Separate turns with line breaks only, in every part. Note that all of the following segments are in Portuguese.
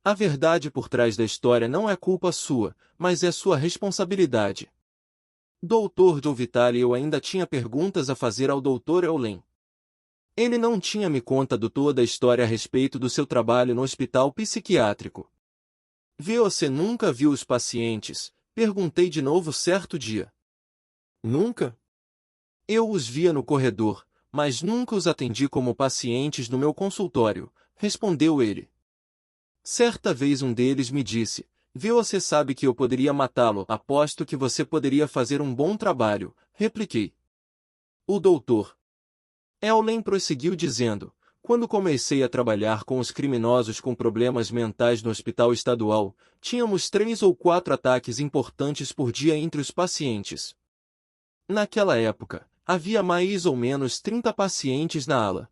A verdade por trás da história não é culpa sua, mas é sua responsabilidade. Dr. Joe Vitale, eu ainda tinha perguntas a fazer ao Dr. Eulen. Ele não tinha me contado toda a história a respeito do seu trabalho no hospital psiquiátrico. Você nunca viu os pacientes? Perguntei de novo certo dia. Nunca? Eu os via no corredor, mas nunca os atendi como pacientes no meu consultório, respondeu ele. Certa vez um deles me disse, você sabe que eu poderia matá-lo, aposto que você poderia fazer um bom trabalho, repliquei. O doutor Eulen prosseguiu dizendo, quando comecei a trabalhar com os criminosos com problemas mentais no hospital estadual, tínhamos 3 ou 4 ataques importantes por dia entre os pacientes. Naquela época, havia mais ou menos 30 pacientes na ala.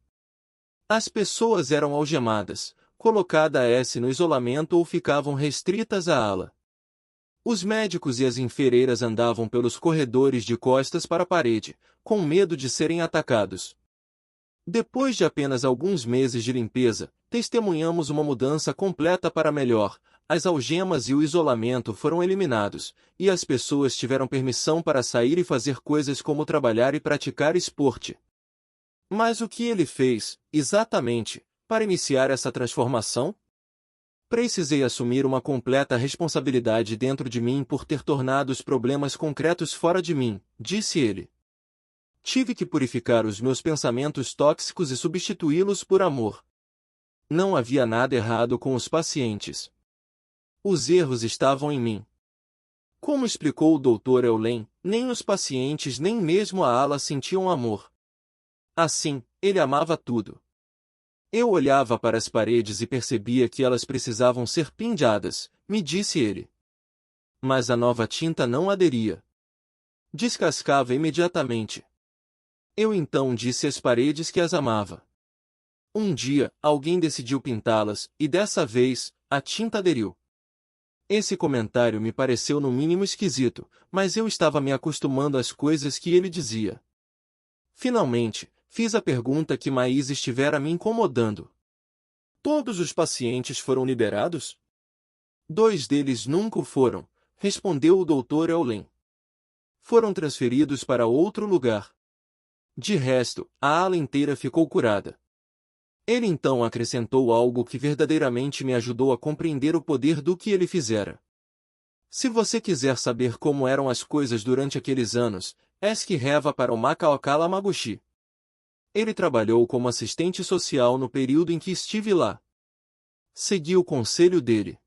As pessoas eram algemadas, colocadas no isolamento ou ficavam restritas à ala. Os médicos e as enfermeiras andavam pelos corredores de costas para a parede, com medo de serem atacados. Depois de apenas alguns meses de limpeza, testemunhamos uma mudança completa para melhor. As algemas e o isolamento foram eliminados, e as pessoas tiveram permissão para sair e fazer coisas como trabalhar e praticar esporte. Mas o que ele fez, exatamente, para iniciar essa transformação? Precisei assumir uma completa responsabilidade dentro de mim por ter tornado os problemas concretos fora de mim, disse ele. Tive que purificar os meus pensamentos tóxicos e substituí-los por amor. Não havia nada errado com os pacientes. Os erros estavam em mim. Como explicou o Dr. Eulen, nem os pacientes nem mesmo a ala sentiam amor. Assim, ele amava tudo. Eu olhava para as paredes e percebia que elas precisavam ser pintadas, me disse ele. Mas a nova tinta não aderia. Descascava imediatamente. Eu então disse às paredes que as amava. Um dia, alguém decidiu pintá-las, e dessa vez, a tinta aderiu. Esse comentário me pareceu no mínimo esquisito, mas eu estava me acostumando às coisas que ele dizia. Finalmente, fiz a pergunta que mais estivera me incomodando. Todos os pacientes foram liberados? 2 deles nunca o foram, respondeu o Dr. Eulen. Foram transferidos para outro lugar. De resto, a ala inteira ficou curada. Ele então acrescentou algo que verdadeiramente me ajudou a compreender o poder do que ele fizera. Se você quiser saber como eram as coisas durante aqueles anos, esque reva para o Makaokala Maguchi. Ele trabalhou como assistente social no período em que estive lá. Segui o conselho dele.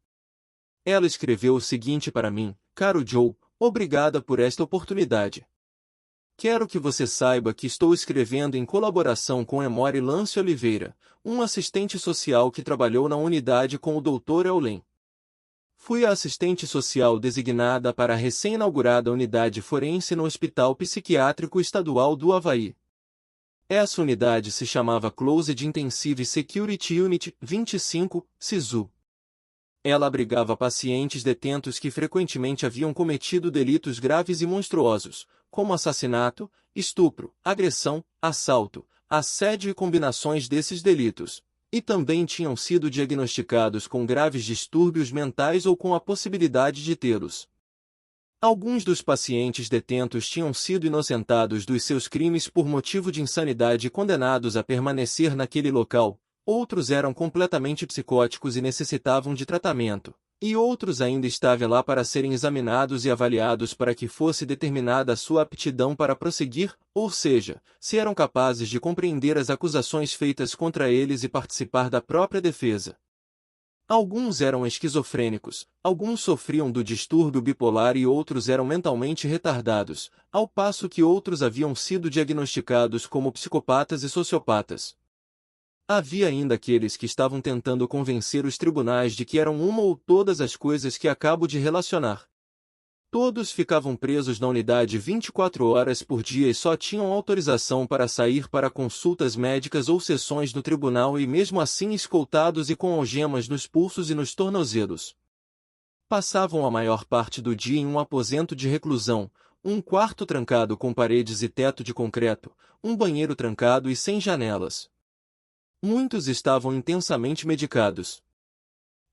Ela escreveu o seguinte para mim, caro Joe, obrigada por esta oportunidade. Quero que você saiba que estou escrevendo em colaboração com Emory Lance Oliveira, um assistente social que trabalhou na unidade com o Dr. Eulen. Fui a assistente social designada para a recém-inaugurada unidade forense no Hospital Psiquiátrico Estadual do Havaí. Essa unidade se chamava Closed Intensive Security Unit 25, SISU. Ela abrigava pacientes detentos que frequentemente haviam cometido delitos graves e monstruosos, como assassinato, estupro, agressão, assalto, assédio e combinações desses delitos, e também tinham sido diagnosticados com graves distúrbios mentais ou com a possibilidade de tê-los. Alguns dos pacientes detentos tinham sido inocentados dos seus crimes por motivo de insanidade e condenados a permanecer naquele local, outros eram completamente psicóticos e necessitavam de tratamento, e outros ainda estavam lá para serem examinados e avaliados para que fosse determinada a sua aptidão para prosseguir, ou seja, se eram capazes de compreender as acusações feitas contra eles e participar da própria defesa. Alguns eram esquizofrênicos, alguns sofriam do distúrbio bipolar e outros eram mentalmente retardados, ao passo que outros haviam sido diagnosticados como psicopatas e sociopatas. Havia ainda aqueles que estavam tentando convencer os tribunais de que eram uma ou todas as coisas que acabo de relacionar. Todos ficavam presos na unidade 24 horas por dia e só tinham autorização para sair para consultas médicas ou sessões no tribunal e mesmo assim escoltados e com algemas nos pulsos e nos tornozelos. Passavam a maior parte do dia em um aposento de reclusão, um quarto trancado com paredes e teto de concreto, um banheiro trancado e sem janelas. Muitos estavam intensamente medicados.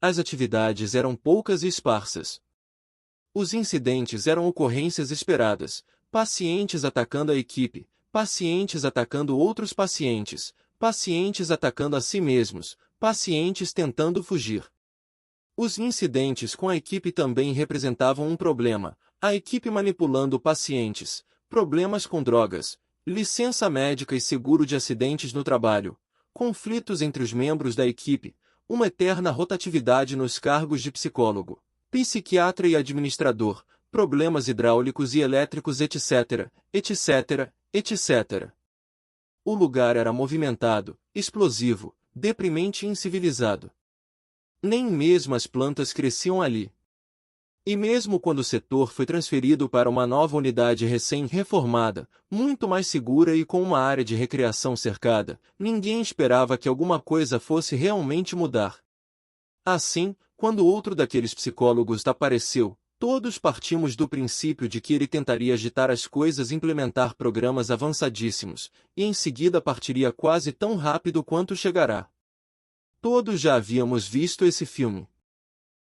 As atividades eram poucas e esparsas. Os incidentes eram ocorrências esperadas, pacientes atacando a equipe, pacientes atacando outros pacientes, pacientes atacando a si mesmos, pacientes tentando fugir. Os incidentes com a equipe também representavam um problema, a equipe manipulando pacientes, problemas com drogas, licença médica e seguro de acidentes no trabalho, conflitos entre os membros da equipe, uma eterna rotatividade nos cargos de psicólogo, psiquiatra e administrador, problemas hidráulicos e elétricos, etc., etc., etc. O lugar era movimentado, explosivo, deprimente e incivilizado. Nem mesmo as plantas cresciam ali. E mesmo quando o setor foi transferido para uma nova unidade recém-reformada, muito mais segura e com uma área de recreação cercada, ninguém esperava que alguma coisa fosse realmente mudar. Assim, quando outro daqueles psicólogos apareceu, todos partimos do princípio de que ele tentaria agitar as coisas e implementar programas avançadíssimos, e em seguida partiria quase tão rápido quanto chegará. Todos já havíamos visto esse filme.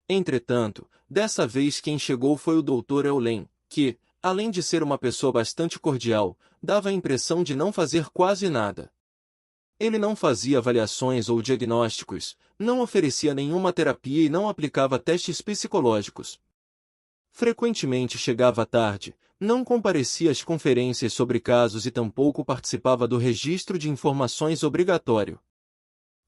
Entretanto, dessa vez quem chegou foi o Dr. Eulen, que, além de ser uma pessoa bastante cordial, dava a impressão de não fazer quase nada. Ele não fazia avaliações ou diagnósticos, não oferecia nenhuma terapia e não aplicava testes psicológicos. Frequentemente chegava tarde, não comparecia às conferências sobre casos e tampouco participava do registro de informações obrigatório.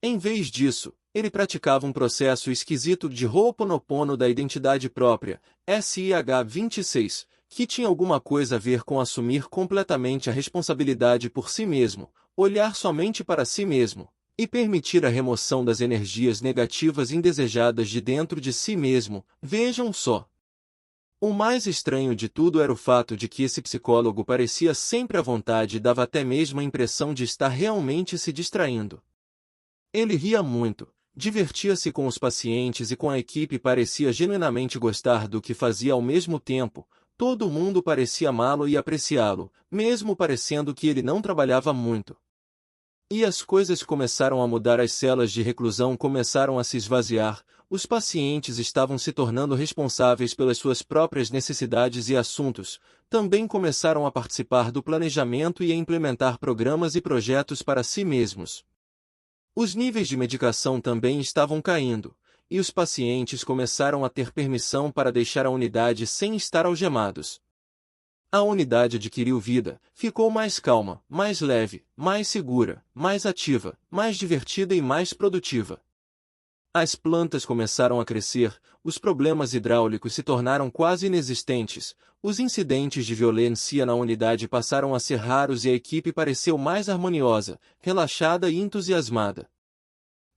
Em vez disso, ele praticava um processo esquisito de Ho'oponopono da identidade própria, SIH-26, que tinha alguma coisa a ver com assumir completamente a responsabilidade por si mesmo, olhar somente para si mesmo, e permitir a remoção das energias negativas indesejadas de dentro de si mesmo. Vejam só. O mais estranho de tudo era o fato de que esse psicólogo parecia sempre à vontade e dava até mesmo a impressão de estar realmente se distraindo. Ele ria muito, divertia-se com os pacientes e com a equipe e parecia genuinamente gostar do que fazia ao mesmo tempo. Todo mundo parecia amá-lo e apreciá-lo, mesmo parecendo que ele não trabalhava muito. E as coisas começaram a mudar, as celas de reclusão começaram a se esvaziar, os pacientes estavam se tornando responsáveis pelas suas próprias necessidades e assuntos, também começaram a participar do planejamento e a implementar programas e projetos para si mesmos. Os níveis de medicação também estavam caindo, e os pacientes começaram a ter permissão para deixar a unidade sem estar algemados. A unidade adquiriu vida, ficou mais calma, mais leve, mais segura, mais ativa, mais divertida e mais produtiva. As plantas começaram a crescer, os problemas hidráulicos se tornaram quase inexistentes, os incidentes de violência na unidade passaram a ser raros e a equipe pareceu mais harmoniosa, relaxada e entusiasmada.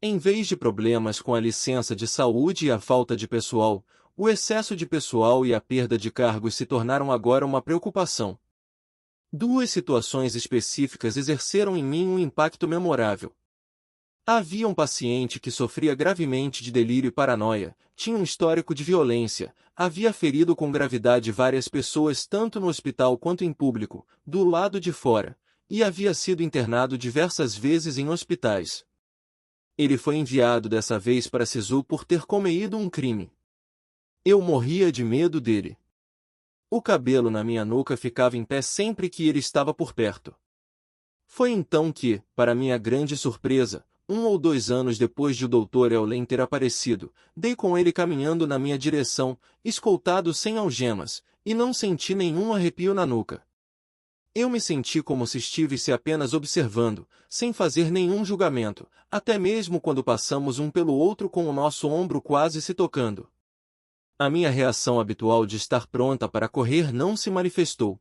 Em vez de problemas com a licença de saúde e a falta de pessoal, o excesso de pessoal e a perda de cargos se tornaram agora uma preocupação. Duas situações específicas exerceram em mim um impacto memorável. Havia um paciente que sofria gravemente de delírio e paranoia, tinha um histórico de violência, havia ferido com gravidade várias pessoas tanto no hospital quanto em público, do lado de fora, e havia sido internado diversas vezes em hospitais. Ele foi enviado dessa vez para Sisu por ter cometido um crime. Eu morria de medo dele. O cabelo na minha nuca ficava em pé sempre que ele estava por perto. Foi então que, para minha grande surpresa, 1 ou 2 anos depois de o Dr. Eulen ter aparecido, dei com ele caminhando na minha direção, escoltado sem algemas, e não senti nenhum arrepio na nuca. Eu me senti como se estivesse apenas observando, sem fazer nenhum julgamento, até mesmo quando passamos um pelo outro com o nosso ombro quase se tocando. A minha reação habitual de estar pronta para correr não se manifestou.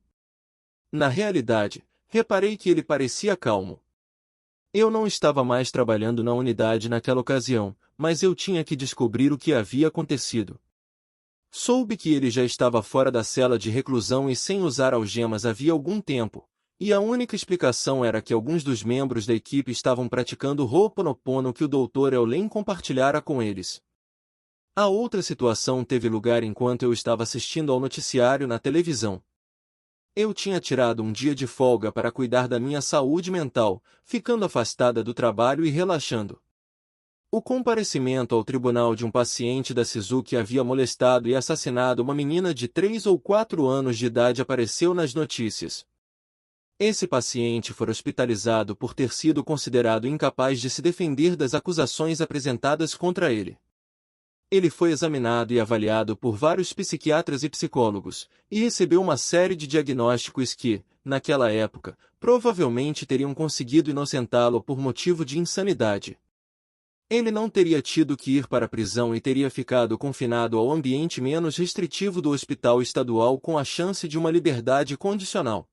Na realidade, reparei que ele parecia calmo. Eu não estava mais trabalhando na unidade naquela ocasião, mas eu tinha que descobrir o que havia acontecido. Soube que ele já estava fora da cela de reclusão e sem usar algemas havia algum tempo, e a única explicação era que alguns dos membros da equipe estavam praticando o Ho'oponopono que o Dr. Eulen compartilhara com eles. A outra situação teve lugar enquanto eu estava assistindo ao noticiário na televisão. Eu tinha tirado um dia de folga para cuidar da minha saúde mental, ficando afastada do trabalho e relaxando. O comparecimento ao tribunal de um paciente da SISU que havia molestado e assassinado uma menina de 3 ou 4 anos de idade apareceu nas notícias. Esse paciente foi hospitalizado por ter sido considerado incapaz de se defender das acusações apresentadas contra ele. Ele foi examinado e avaliado por vários psiquiatras e psicólogos, e recebeu uma série de diagnósticos que, naquela época, provavelmente teriam conseguido inocentá-lo por motivo de insanidade. Ele não teria tido que ir para a prisão e teria ficado confinado ao ambiente menos restritivo do hospital estadual com a chance de uma liberdade condicional.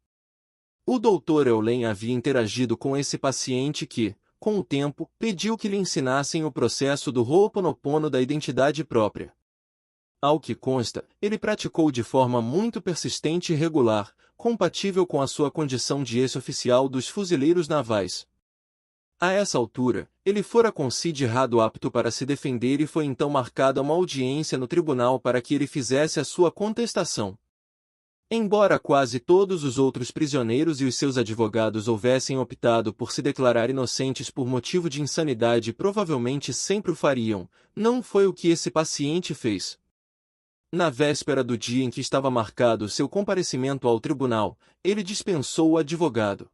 O Dr. Eulen havia interagido com esse paciente que, com o tempo, pediu que lhe ensinassem o processo do Ho'oponopono da identidade própria. Ao que consta, ele praticou de forma muito persistente e regular, compatível com a sua condição de ex-oficial dos fuzileiros navais. A essa altura, ele fora considerado apto para se defender e foi então marcada uma audiência no tribunal para que ele fizesse a sua contestação. Embora quase todos os outros prisioneiros e os seus advogados houvessem optado por se declarar inocentes por motivo de insanidade e provavelmente sempre o fariam, não foi o que esse paciente fez. Na véspera do dia em que estava marcado seu comparecimento ao tribunal, ele dispensou o advogado.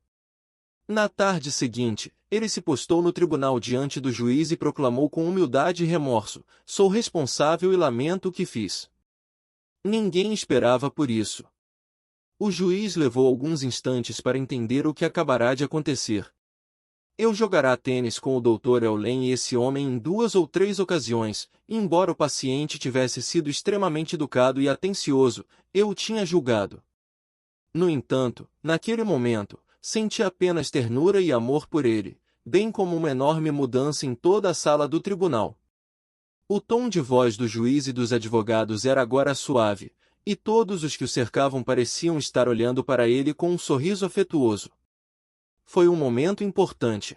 Na tarde seguinte, ele se postou no tribunal diante do juiz e proclamou com humildade e remorso: "Sou responsável e lamento o que fiz." Ninguém esperava por isso. O juiz levou alguns instantes para entender o que acabará de acontecer. Eu jogará tênis com o Dr. Eulen e esse homem em 2 ou 3 ocasiões, e embora o paciente tivesse sido extremamente educado e atencioso, eu o tinha julgado. No entanto, naquele momento, senti apenas ternura e amor por ele, bem como uma enorme mudança em toda a sala do tribunal. O tom de voz do juiz e dos advogados era agora suave, e todos os que o cercavam pareciam estar olhando para ele com um sorriso afetuoso. Foi um momento importante.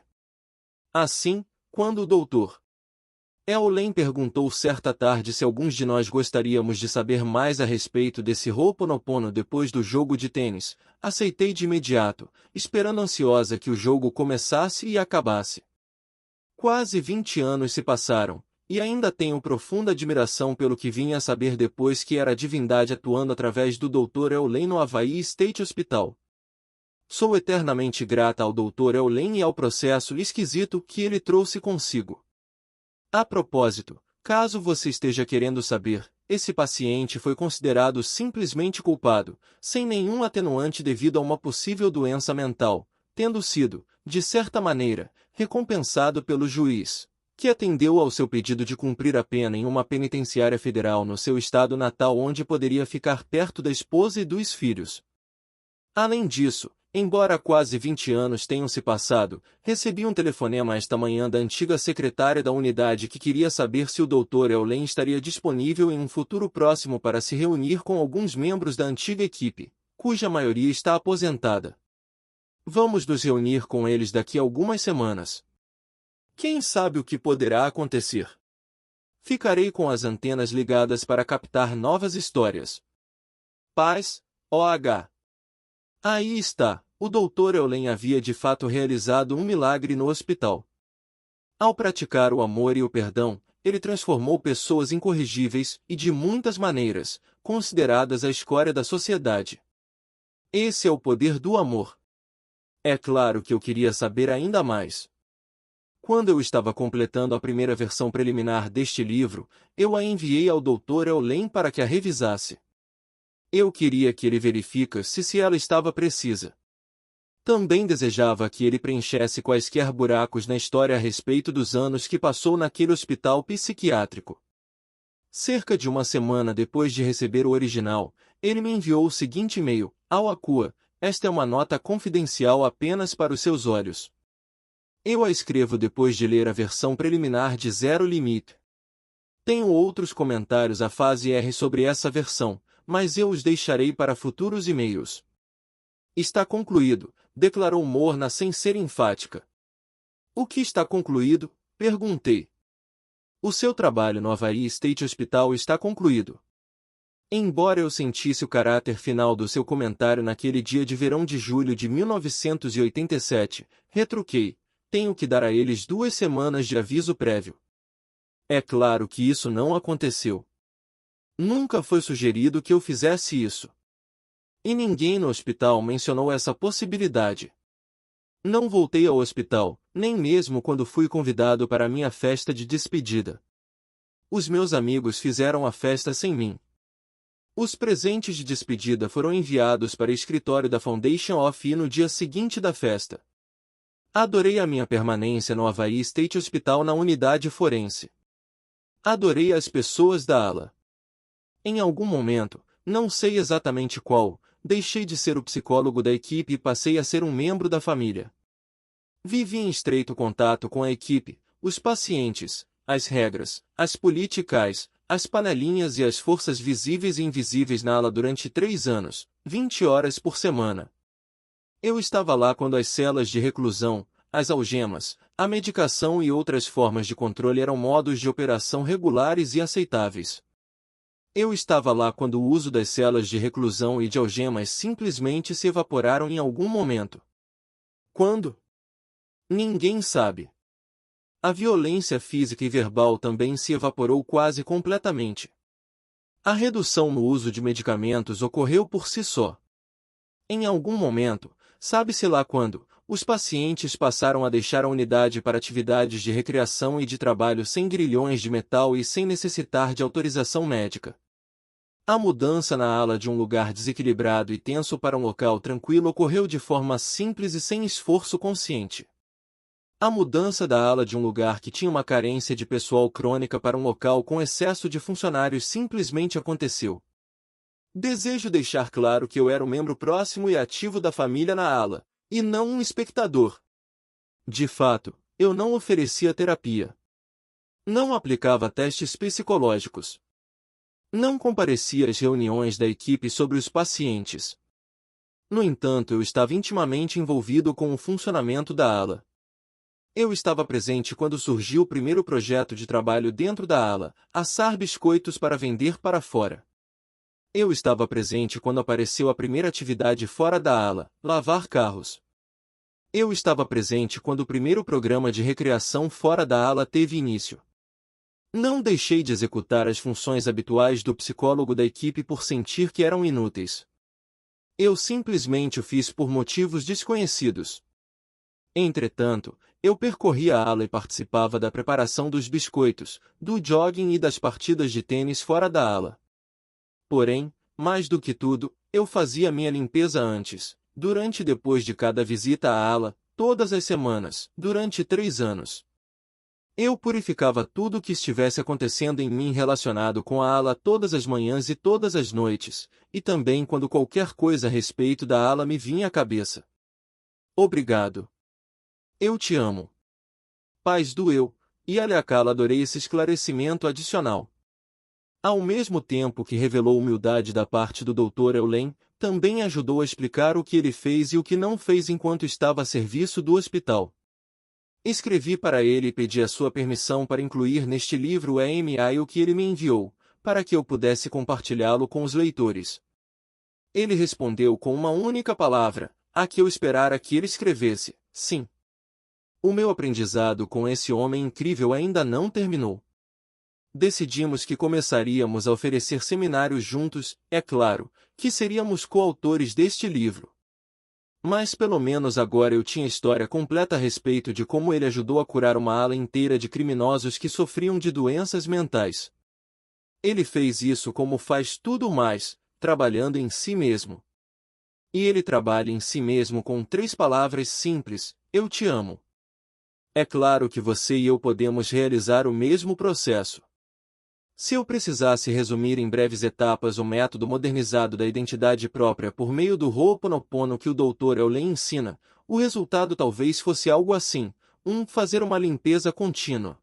Assim, quando o Dr. Eulen perguntou certa tarde se alguns de nós gostaríamos de saber mais a respeito desse Ho'oponopono depois do jogo de tênis, aceitei de imediato, esperando ansiosa que o jogo começasse e acabasse. Quase 20 anos se passaram, e ainda tenho profunda admiração pelo que vim a saber depois que era a divindade atuando através do Dr. Eulen no Hawaii State Hospital. Sou eternamente grata ao Dr. Eulen e ao processo esquisito que ele trouxe consigo. A propósito, caso você esteja querendo saber, esse paciente foi considerado simplesmente culpado, sem nenhum atenuante devido a uma possível doença mental, tendo sido, de certa maneira, recompensado pelo juiz, que atendeu ao seu pedido de cumprir a pena em uma penitenciária federal no seu estado natal onde poderia ficar perto da esposa e dos filhos. Além disso, embora quase 20 anos tenham se passado, recebi um telefonema esta manhã da antiga secretária da unidade que queria saber se o Dr. Eulen estaria disponível em um futuro próximo para se reunir com alguns membros da antiga equipe, cuja maioria está aposentada. Vamos nos reunir com eles daqui a algumas semanas. Quem sabe o que poderá acontecer? Ficarei com as antenas ligadas para captar novas histórias. Paz, OH. Aí está, o Dr. Eulen havia de fato realizado um milagre no hospital. Ao praticar o amor e o perdão, ele transformou pessoas incorrigíveis e de muitas maneiras, consideradas a escória da sociedade. Esse é o poder do amor. É claro que eu queria saber ainda mais. Quando eu estava completando a primeira versão preliminar deste livro, eu a enviei ao Dr. Eulen para que a revisasse. Eu queria que ele verificasse se ela estava precisa. Também desejava que ele preenchesse quaisquer buracos na história a respeito dos anos que passou naquele hospital psiquiátrico. Cerca de uma semana depois de receber o original, ele me enviou o seguinte e-mail: "Ao Akua, esta é uma nota confidencial apenas para os seus olhos. Eu a escrevo depois de ler a versão preliminar de Zero Limite. Tenho outros comentários à fase R sobre essa versão, mas eu os deixarei para futuros e-mails." "Está concluído", declarou Morna sem ser enfática. "O que está concluído?" perguntei. "O seu trabalho no Hawaii State Hospital está concluído." Embora eu sentisse o caráter final do seu comentário naquele dia de verão de julho de 1987, retruquei: "Tenho que dar a eles 2 semanas de aviso prévio." É claro que isso não aconteceu. Nunca foi sugerido que eu fizesse isso. E ninguém no hospital mencionou essa possibilidade. Não voltei ao hospital, nem mesmo quando fui convidado para minha festa de despedida. Os meus amigos fizeram a festa sem mim. Os presentes de despedida foram enviados para o escritório da Foundation of E no dia seguinte da festa. Adorei a minha permanência no Hawaii State Hospital na unidade forense. Adorei as pessoas da ala. Em algum momento, não sei exatamente qual, deixei de ser o psicólogo da equipe e passei a ser um membro da família. Vivi em estreito contato com a equipe, os pacientes, as regras, as políticas, as panelinhas e as forças visíveis e invisíveis na ala durante 3 anos, 20 horas por semana. Eu estava lá quando as celas de reclusão, as algemas, a medicação e outras formas de controle eram modos de operação regulares e aceitáveis. Eu estava lá quando o uso das celas de reclusão e de algemas simplesmente se evaporaram em algum momento. Quando? Ninguém sabe. A violência física e verbal também se evaporou quase completamente. A redução no uso de medicamentos ocorreu por si só. Em algum momento, sabe-se lá quando, os pacientes passaram a deixar a unidade para atividades de recreação e de trabalho sem grilhões de metal e sem necessitar de autorização médica. A mudança na ala de um lugar desequilibrado e tenso para um local tranquilo ocorreu de forma simples e sem esforço consciente. A mudança da ala de um lugar que tinha uma carência de pessoal crônica para um local com excesso de funcionários simplesmente aconteceu. Desejo deixar claro que eu era um membro próximo e ativo da família na ala, e não um espectador. De fato, eu não oferecia terapia. Não aplicava testes psicológicos. Não comparecia às reuniões da equipe sobre os pacientes. No entanto, eu estava intimamente envolvido com o funcionamento da ala. Eu estava presente quando surgiu o primeiro projeto de trabalho dentro da ala, assar biscoitos para vender para fora. Eu estava presente quando apareceu a primeira atividade fora da ala, lavar carros. Eu estava presente quando o primeiro programa de recreação fora da ala teve início. Não deixei de executar as funções habituais do psicólogo da equipe por sentir que eram inúteis. Eu simplesmente o fiz por motivos desconhecidos. Entretanto, eu percorria a ala e participava da preparação dos biscoitos, do jogging e das partidas de tênis fora da ala. Porém, mais do que tudo, eu fazia minha limpeza antes, durante e depois de cada visita à ala, todas as semanas, durante 3 anos. Eu purificava tudo o que estivesse acontecendo em mim relacionado com a ala todas as manhãs e todas as noites, e também quando qualquer coisa a respeito da ala me vinha à cabeça. Obrigado. Eu te amo. Paz do eu, e Aliakala adorei esse esclarecimento adicional. Ao mesmo tempo que revelou humildade da parte do Dr. Eulen, também ajudou a explicar o que ele fez e o que não fez enquanto estava a serviço do hospital. Escrevi para ele e pedi a sua permissão para incluir neste livro o e-mail o que ele me enviou, para que eu pudesse compartilhá-lo com os leitores. Ele respondeu com uma única palavra, a que eu esperara que ele escrevesse, sim. O meu aprendizado com esse homem incrível ainda não terminou. Decidimos que começaríamos a oferecer seminários juntos, é claro, que seríamos coautores deste livro. Mas pelo menos agora eu tinha história completa a respeito de como ele ajudou a curar uma ala inteira de criminosos que sofriam de doenças mentais. Ele fez isso como faz tudo mais, trabalhando em si mesmo. E ele trabalha em si mesmo com 3 palavras simples: eu te amo. É claro que você e eu podemos realizar o mesmo processo. Se eu precisasse resumir em breves etapas o método modernizado da identidade própria por meio do Ho'oponopono que o Dr. Eulen ensina, o resultado talvez fosse algo assim: 1. Fazer uma limpeza contínua.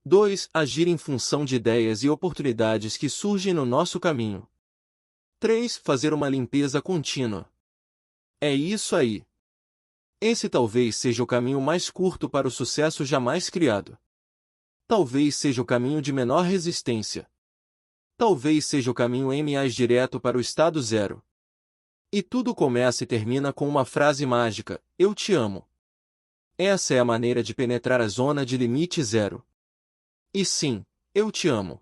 2. Agir em função de ideias e oportunidades que surgem no nosso caminho. 3. Fazer uma limpeza contínua. É isso aí. Esse talvez seja o caminho mais curto para o sucesso jamais criado. Talvez seja o caminho de menor resistência. Talvez seja o caminho mais direto para o estado zero. E tudo começa e termina com uma frase mágica: eu te amo. Essa é a maneira de penetrar a zona de limite zero. E sim, eu te amo.